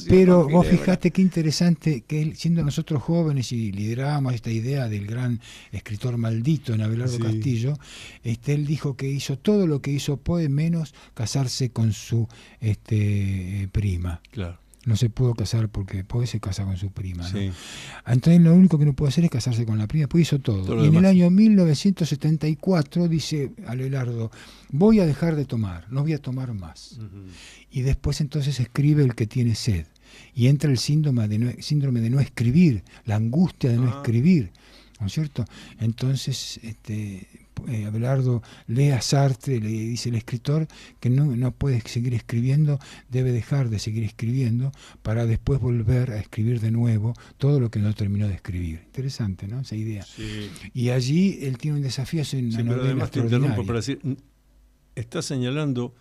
Pero vos fijate qué interesante que él, siendo nosotros jóvenes y liderábamos esta idea del gran escritor maldito en Abelardo Castillo, él dijo que hizo todo lo que hizo Poe menos casarse con su prima. Claro. No se pudo casar porque Poe se casa con su prima, ¿no? Sí. Entonces lo único que no pudo hacer es casarse con la prima, pues hizo todo. Y en el año 1974 dice Abelardo, voy a dejar de tomar, no voy a tomar más. Y después entonces escribe El que tiene sed. Y entra el síndrome de no escribir, la angustia de no escribir, ¿no es cierto? Entonces Abelardo lee a Sartre, le dice el escritor que no puede seguir escribiendo, debe dejar de seguir escribiendo para después volver a escribir de nuevo todo lo que no terminó de escribir. Interesante, ¿no? Esa idea. Sí. Y allí él tiene un desafío en una novela además te interrumpo para decir, está señalando,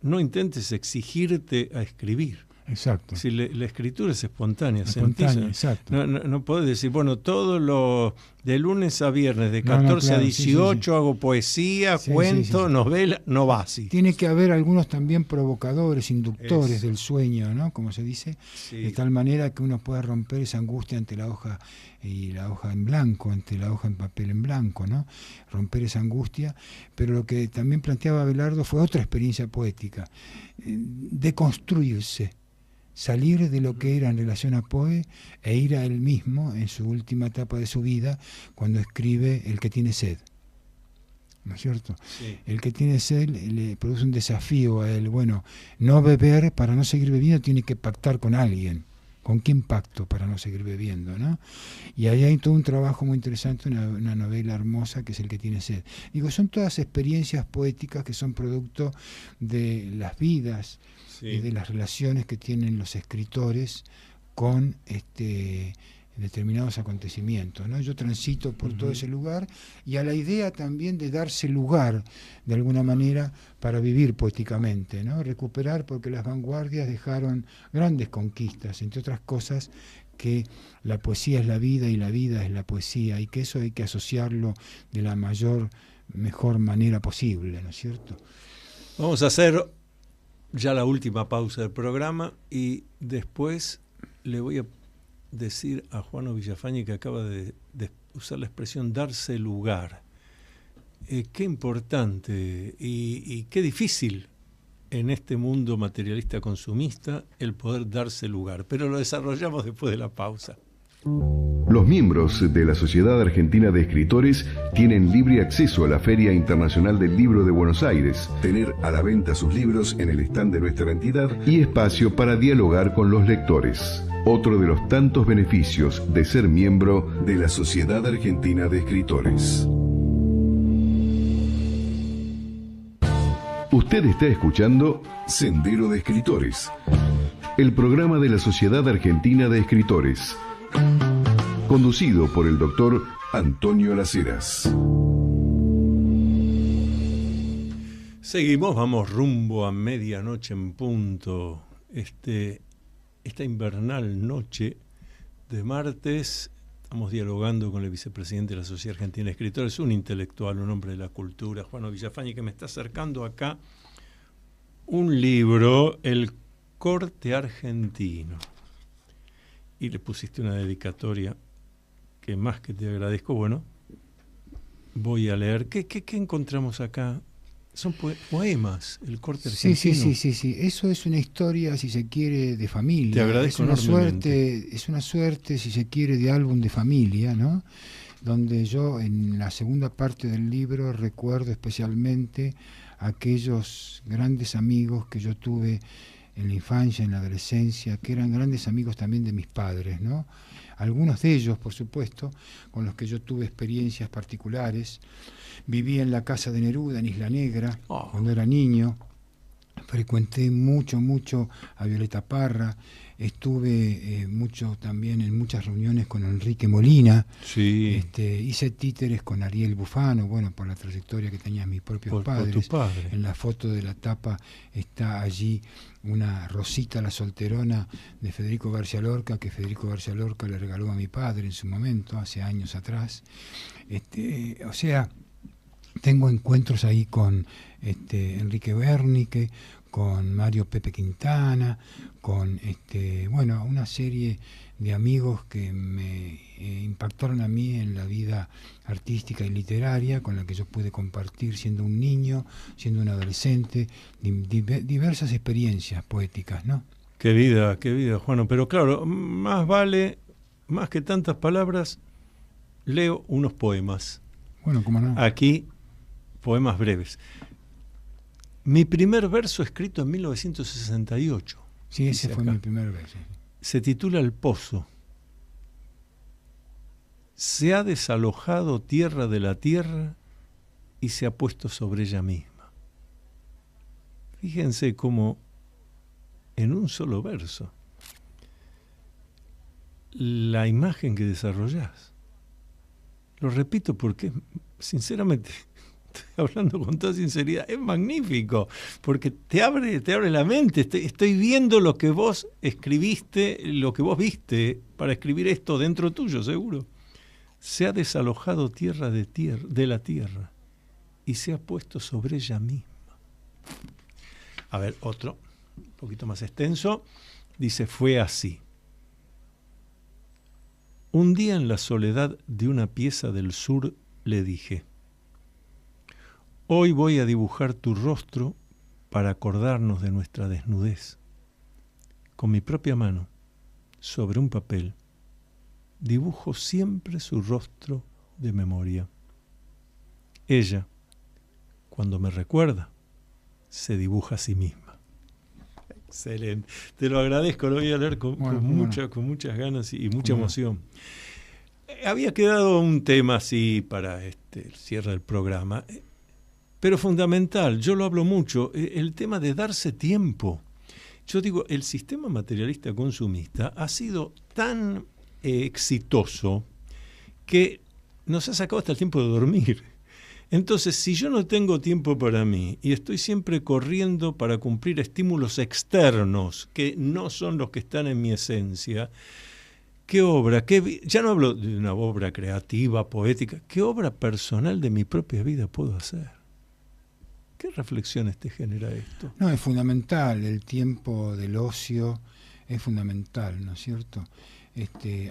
no intentes exigirte a escribir. Exacto. Si la escritura es espontánea, exacto. No podés decir, bueno, todo lo de lunes a viernes, de 14 a 18, hago poesía, cuento, novela, no va así. Tiene que haber algunos también provocadores, inductores del sueño, ¿no? Como se dice, de tal manera que uno pueda romper esa angustia ante la hoja y la hoja en blanco, ante la hoja en papel en blanco, ¿no? Romper esa angustia. Pero lo que también planteaba Abelardo fue otra experiencia poética, deconstruirse, salir de lo que era en relación a Poe e ir a él mismo en su última etapa de su vida cuando escribe El que tiene sed, ¿no es cierto? Sí. El que tiene sed le produce un desafío a él, bueno, no beber, para no seguir bebiendo tiene que pactar con alguien. ¿Con quién pacto para no seguir bebiendo, no? Y ahí hay todo un trabajo muy interesante, una novela hermosa que es El que tiene sed. Digo, son todas experiencias poéticas que son producto de las vidas y de las relaciones que tienen los escritores con determinados acontecimientos, ¿no? Yo transito por todo ese lugar, y a la idea también de darse lugar de alguna manera para vivir poéticamente, ¿no? Recuperar, porque las vanguardias dejaron grandes conquistas, entre otras cosas, que la poesía es la vida y la vida es la poesía, y que eso hay que asociarlo de la mejor manera posible, ¿no es cierto? Vamos a hacer ya la última pausa del programa, y después le voy a decir a Juano Villafañe, que acaba de usar la expresión darse lugar. Qué importante y qué difícil en este mundo materialista consumista el poder darse lugar, pero lo desarrollamos después de la pausa. Los miembros de la Sociedad Argentina de Escritores tienen libre acceso a la Feria Internacional del Libro de Buenos Aires, tener a la venta sus libros en el stand de nuestra entidad y espacio para dialogar con los lectores. Otro de los tantos beneficios de ser miembro de la Sociedad Argentina de Escritores. Usted está escuchando Sendero de Escritores, el programa de la Sociedad Argentina de Escritores, conducido por el doctor Antonio Las Heras. Seguimos, vamos rumbo a medianoche en punto. Esta invernal noche de martes estamos dialogando con el vicepresidente de la Sociedad Argentina de Escritores, un intelectual, un hombre de la cultura, Juano Villafañe, que me está acercando acá un libro, El Corte Argentino. Y le pusiste una dedicatoria que más que te agradezco. Bueno, voy a leer. ¿Qué encontramos acá? Son poemas, El Corte Argentino. Sí. Eso es una historia, si se quiere, de familia. Te agradezco enormemente. Es una suerte, si se quiere, de álbum de familia, ¿no? Donde yo, en la segunda parte del libro, recuerdo especialmente aquellos grandes amigos que yo tuve en la infancia, en la adolescencia, que eran grandes amigos también de mis padres, ¿no? Algunos de ellos, por supuesto, con los que yo tuve experiencias particulares. Viví en la casa de Neruda, en Isla Negra, cuando era niño. Frecuenté mucho a Violeta Parra. Estuve mucho también en muchas reuniones con Enrique Molina. Sí. Hice títeres con Ariel Bufano, bueno, por la trayectoria que tenían mis propios padres. Por tu padre. En la foto de la tapa está allí una Rosita la solterona de Federico García Lorca, que Federico García Lorca le regaló a mi padre en su momento, hace años atrás. O sea, tengo encuentros ahí con Enrique Bernicke, con Mario Pepe Quintana, con una serie de amigos que me impactaron a mí en la vida artística y literaria, con la que yo pude compartir siendo un niño, siendo un adolescente, diversas experiencias poéticas, ¿no? Qué vida, Juano. Pero claro, más vale, más que tantas palabras, leo unos poemas. Bueno, cómo no. Aquí, poemas breves. Mi primer verso escrito en 1968. Sí, ese fue mi primer verso. Se titula El Pozo. Se ha desalojado tierra de la tierra y se ha puesto sobre ella misma. Fíjense cómo en un solo verso la imagen que desarrollás. Lo repito porque, sinceramente, estoy hablando con toda sinceridad, es magnífico, porque te abre la mente. Estoy viendo lo que vos escribiste, lo que vos viste para escribir esto dentro tuyo, seguro. Se ha desalojado tierra de la tierra y se ha puesto sobre ella misma. A ver, otro, un poquito más extenso. Dice, fue así. Un día en la soledad de una pieza del sur le dije, hoy voy a dibujar tu rostro para acordarnos de nuestra desnudez. Con mi propia mano, sobre un papel, dibujo siempre su rostro de memoria. Ella, cuando me recuerda, se dibuja a sí misma. Excelente. Te lo agradezco, lo voy a leer con muchas ganas y mucha emoción. Había quedado un tema así para el cierre del programa, pero fundamental, yo lo hablo mucho, el tema de darse tiempo. yo digo, el sistema materialista consumista ha sido tan exitoso que nos ha sacado hasta el tiempo de dormir. Entonces, si yo no tengo tiempo para mí y estoy siempre corriendo para cumplir estímulos externos que no son los que están en mi esencia, ¿qué obra? Ya no hablo de una obra creativa, poética, ¿qué obra personal de mi propia vida puedo hacer? ¿Qué reflexiones te genera esto? No, es fundamental, el tiempo del ocio es fundamental, ¿no es cierto?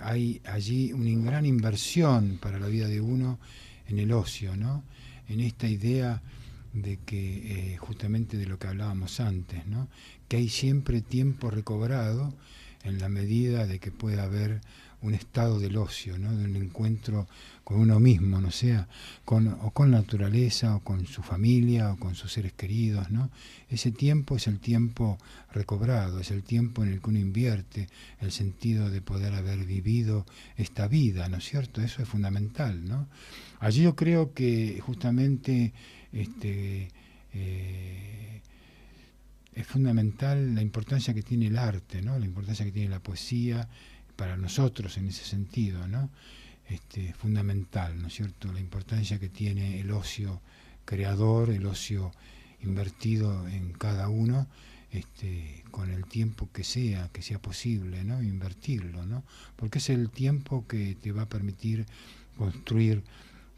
Hay allí una gran inversión para la vida de uno en el ocio, ¿no? En esta idea de que justamente de lo que hablábamos antes, ¿no? Que hay siempre tiempo recobrado en la medida de que pueda haber un estado del ocio, ¿no? De un encuentro con uno mismo, no sea o con la naturaleza, o con su familia, o con sus seres queridos, ¿no? Ese tiempo es el tiempo recobrado, es el tiempo en el que uno invierte el sentido de poder haber vivido esta vida, ¿no es cierto? Eso es fundamental, ¿no? Allí yo creo que justamente es fundamental la importancia que tiene el arte, ¿no? La importancia que tiene la poesía para nosotros en ese sentido, ¿no? Fundamental, ¿no es cierto? La importancia que tiene el ocio creador, el ocio invertido en cada uno, con el tiempo que sea posible, ¿no? Invertirlo, ¿no? Porque es el tiempo que te va a permitir construir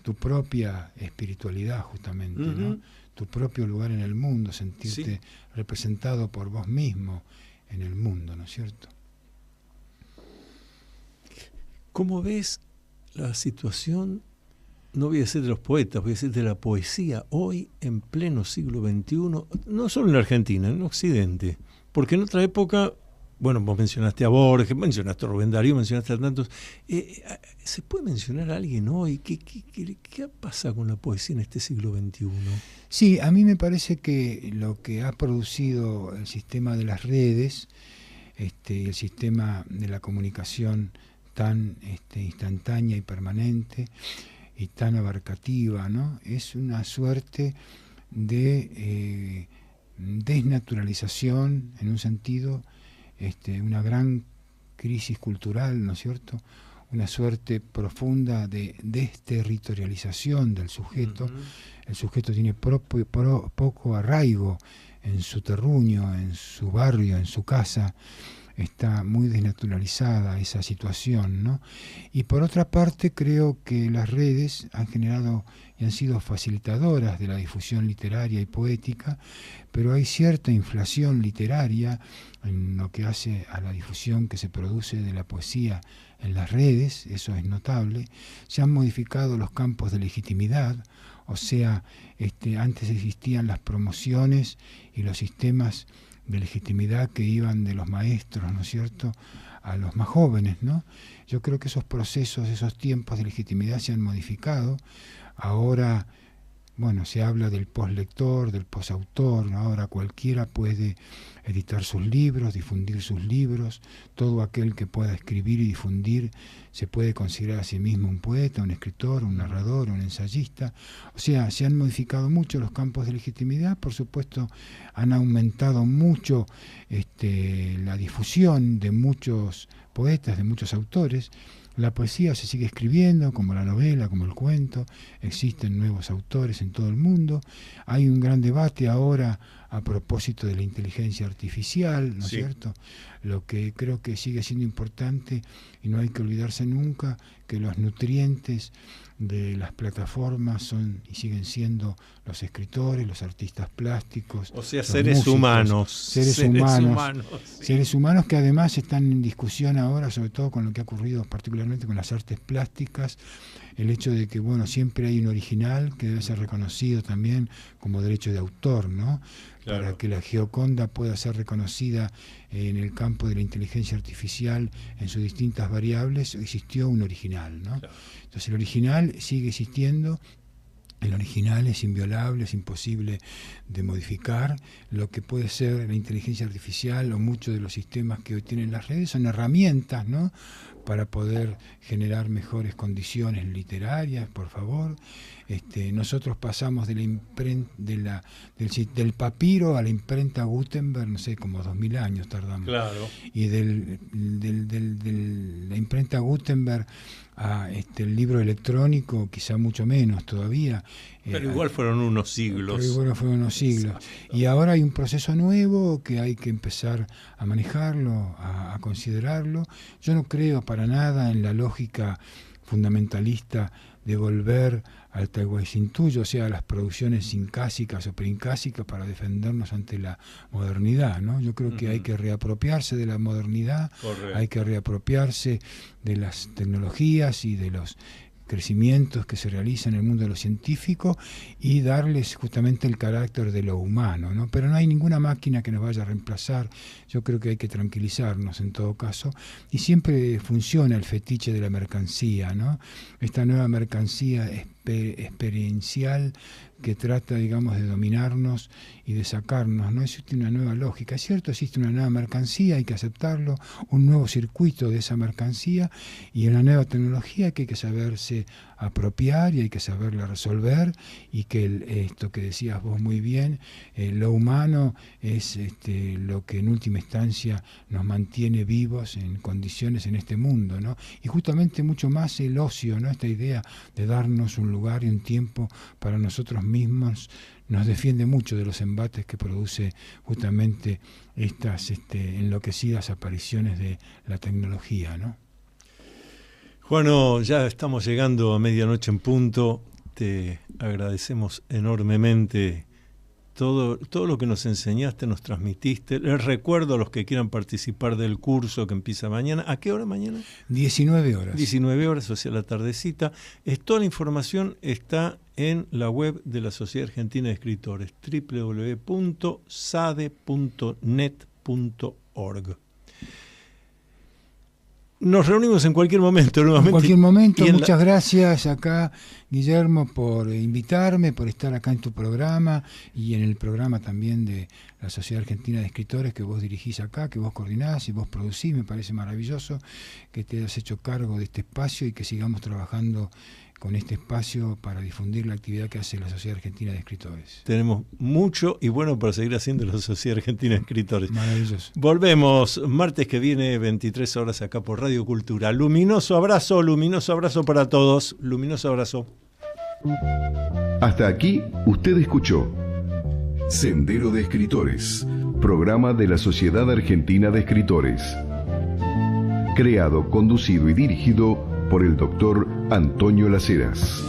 tu propia espiritualidad, justamente, ¿no? Tu propio lugar en el mundo, sentirte representado por vos mismo en el mundo, ¿no es cierto? ¿Cómo ves la situación, no voy a decir de los poetas, voy a decir de la poesía, hoy en pleno siglo XXI, no solo en Argentina, en Occidente? Porque en otra época, bueno, vos mencionaste a Borges, mencionaste a Rubén Darío, mencionaste a tantos. ¿Se puede mencionar a alguien hoy? ¿Qué pasa con la poesía en este siglo XXI? Sí, a mí me parece que lo que ha producido el sistema de las redes, el sistema de la comunicación tan instantánea y permanente y tan abarcativa, ¿no? Es una suerte de desnaturalización, en un sentido, una gran crisis cultural, ¿no es cierto? Una suerte profunda de desterritorialización del sujeto. Uh-huh. El sujeto tiene poco arraigo en su terruño, en su barrio, en su casa. Está muy desnaturalizada esa situación, ¿no? Y por otra parte, creo que las redes han generado y han sido facilitadoras de la difusión literaria y poética, pero hay cierta inflación literaria en lo que hace a la difusión que se produce de la poesía en las redes, eso es notable. Se han modificado los campos de legitimidad, o sea, antes existían las promociones y los sistemas de legitimidad que iban de los maestros, ¿no es cierto?, a los más jóvenes, ¿no? Yo creo que esos procesos, esos tiempos de legitimidad se han modificado. Ahora, bueno, se habla del poslector, del posautor, ¿no? Ahora cualquiera puede editar sus libros, difundir sus libros. Todo aquel que pueda escribir y difundir se puede considerar a sí mismo un poeta, un escritor, un narrador, un ensayista. O sea, se han modificado mucho los campos de legitimidad. Por supuesto, han aumentado mucho la difusión de muchos poetas, de muchos autores. La poesía se sigue escribiendo, como la novela, como el cuento. Existen nuevos autores en todo el mundo. Hay un gran debate ahora a propósito de la inteligencia artificial, ¿no es cierto? Lo que creo que sigue siendo importante, y no hay que olvidarse nunca, que los nutrientes de las plataformas son y siguen siendo los escritores, los artistas plásticos, o sea, seres humanos. Seres humanos que además están en discusión ahora, sobre todo con lo que ha ocurrido particularmente con las artes plásticas, el hecho de que, bueno, siempre hay un original que debe ser reconocido también como derecho de autor, ¿no? Claro. Para que la Gioconda pueda ser reconocida en el campo de la inteligencia artificial en sus distintas variables, existió un original, ¿no? Claro. Entonces el original sigue existiendo. El original es inviolable, es imposible de modificar. Lo que puede ser la inteligencia artificial o muchos de los sistemas que hoy tienen las redes son herramientas, ¿no?, para poder generar mejores condiciones literarias, por favor. Nosotros pasamos de la del papiro a la imprenta Gutenberg, no sé, como 2000 años tardamos. Claro. Y de la imprenta Gutenberg a el libro electrónico, quizá mucho menos todavía. Pero igual fueron unos siglos. Pero igual fueron unos siglos. Y ahora hay un proceso nuevo que hay que empezar a manejarlo, a considerarlo. Yo no creo para nada en la lógica fundamentalista de volver al Tahuantinsuyo, o sea, a las producciones incásicas o preincásicas para defendernos ante la modernidad, ¿no? Yo creo que hay que reapropiarse de la modernidad, correcto, hay que reapropiarse de las tecnologías y de los crecimientos que se realizan en el mundo de lo científico y darles justamente el carácter de lo humano, ¿no? Pero no hay ninguna máquina que nos vaya a reemplazar. Yo creo que hay que tranquilizarnos en todo caso, y siempre funciona el fetiche de la mercancía, ¿no? Esta nueva mercancía experiencial que trata, digamos, de dominarnos y de sacarnos, ¿no? Existe una nueva lógica. Es cierto, existe una nueva mercancía, hay que aceptarlo, un nuevo circuito de esa mercancía y una nueva tecnología que hay que saberse apropiar y hay que saberla resolver, y que esto que decías vos muy bien, lo humano es lo que en última instancia nos mantiene vivos en condiciones en este mundo, ¿no? Y justamente mucho más el ocio, ¿no? Esta idea de darnos un lugar y un tiempo para nosotros mismos nos defiende mucho de los embates que produce justamente estas enloquecidas apariciones de la tecnología, ¿no? Juano, ya estamos llegando a medianoche en punto. Te agradecemos enormemente todo lo que nos enseñaste, nos transmitiste. Les recuerdo a los que quieran participar del curso que empieza mañana. ¿A qué hora mañana? 19 horas. 19 horas, o sea, la tardecita. Toda la información está en la web de la Sociedad Argentina de Escritores, www.sade.net.org. Nos reunimos en cualquier momento nuevamente. En cualquier momento, muchas gracias acá, Guillermo, por invitarme, por estar acá en tu programa y en el programa también de la Sociedad Argentina de Escritores que vos dirigís acá, que vos coordinás y vos producís. Me parece maravilloso que te hayas hecho cargo de este espacio y que sigamos trabajando con este espacio para difundir la actividad que hace la Sociedad Argentina de Escritores. Tenemos mucho y bueno para seguir haciendo la Sociedad Argentina de Escritores. Maravilloso. Volvemos martes que viene, 23 horas acá por Radio Cultura. Luminoso abrazo para todos. Luminoso abrazo. Hasta aquí usted escuchó Sendero de Escritores, programa de la Sociedad Argentina de Escritores. Creado, conducido y dirigido por el doctor Antonio Las Heras.